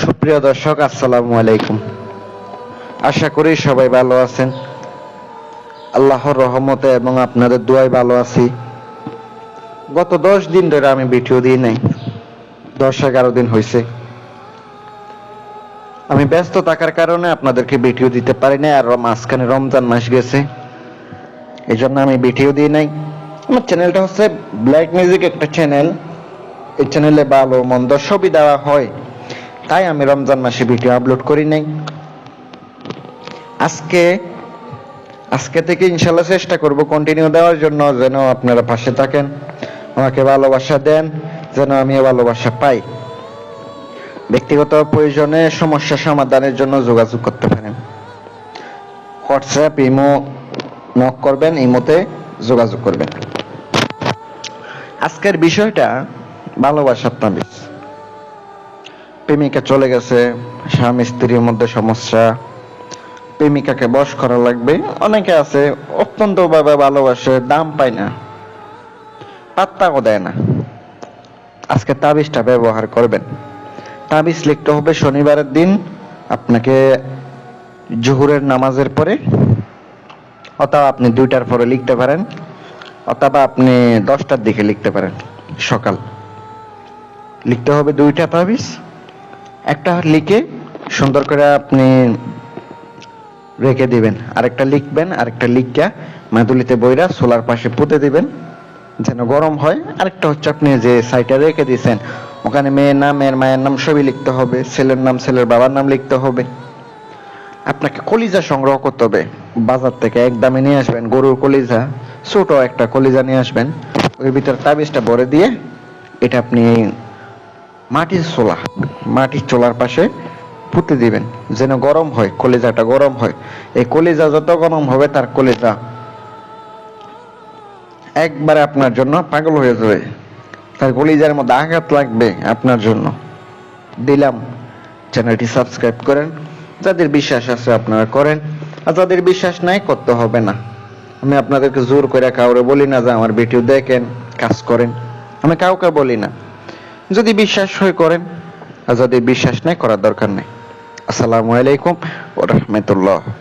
সুপ্রিয় দর্শক, আসসালামু আলাইকুম। আশা করি সবাই ভালো আছেন। আল্লাহর রহমতে এবং আপনাদের দোয়ায় ভালো আছি। গত 10 দিন ধরে আমি ভিডিও দিই নাই, 10-11 দিন হয়েছে। আমি ব্যস্ত থাকার কারণে আপনাদেরকে ভিডিও দিতে পারি নাই, আর মাঝখানে রমজান মাস গেছে, এই জন্য আমি ভিডিও দিই নাই। আমার চ্যানেলটা হচ্ছে ব্ল্যাক মিউজিক, একটা চ্যানেল। এই চ্যানেলে ভালো মন্দ সবই দেওয়া হয়, তাই আমি রমজান মাসে ভিডিও আপলোড করি নাই। আজকে থেকে ইনশাল্লাহ চেষ্টা করব কন্টিনিউ দেওয়ার জন্য, যেন আপনারা পাশে থাকেন, আমাকে ভালোবাসা দেন, যেন আমি ভালোবাসা পাই। ব্যক্তিগত প্রয়োজনে সমস্যা সমাধানের জন্য যোগাযোগ করতে পারেন। হোয়াটসঅ্যাপ, ইমো নক করবেন, ইমোতে যোগাযোগ করবেন। আজকের বিষয়টা ভালোবাসার তাবিজ। প্রেমিকা চলে গেছে, স্বামী স্ত্রীর মধ্যে সমস্যা, প্রেমিকাকে বশ করা লাগবে। অনেকে আছে অত্যন্ত ভাবে ভালোবাসে, দাম পায় না, পাত্তাও দেয় না। আজকে তাবিজটা ব্যবহার করবেন। তাবিজ লিখতে হবে শনিবারের দিন, আপনাকে জোহরের নামাজের পরে, অথবা আপনি 2টার পরে লিখতে পারেন, অথবা আপনি 10টার দিকে লিখতে পারেন। সকাল লিখতে হবে 2টা তাবিজ। একটা লিখে সুন্দর করে আপনি রেখে দিবেন, আরেকটা লিখবেন, আরেকটা লিখা মাদুলিতে বইরা সোলার পাশে পুঁতে দিবেন, যেন গরম হয়। আরেকটা হচ্ছে আপনি যে সাইটে রেখে দিয়েছেন, ওখানে মেয়ের নাম, মেয়ের মায়ের নাম সবই লিখতে হবে, ছেলের নাম, ছেলের বাবার নাম লিখতে হবে। আপনাকে কলিজা সংগ্রহ করতে হবে, বাজার থেকে একদমই নিয়ে আসবেন, গরুর কলিজা, ছোট একটা কলিজা নিয়ে আসবেন। ওই ভিতরে তাবিজটা ভরে দিয়ে এটা আপনি মাটির চোলার পাশে পুঁতে দিবেন, যেন গরম হয়, কলিজাটা গরম হয়। এই কলিজা যত গরম হবে, তার কলিজা একবারে আপনার জন্য পাগল হয়ে যাবে, তার কলিজার মধ্যে আঘাত লাগবে আপনার জন্য। দিলাম, চ্যানেলটি সাবস্ক্রাইব করেন। যাদের বিশ্বাস আছে আপনারা করেন, আর যাদের বিশ্বাস নাই করতে হবে না। আমি আপনাদেরকে জোর করে কাউরে বলি না যে আমার ভিডিও দেখেন, কাজ করেন, আমি কাউকে বলি না। যদি বিশ্বাস হয় করেন, আর যদি বিশ্বাস নাই করার দরকার নেই। আসসালামু আলাইকুম ওয়া রাহমাতুল্লাহ।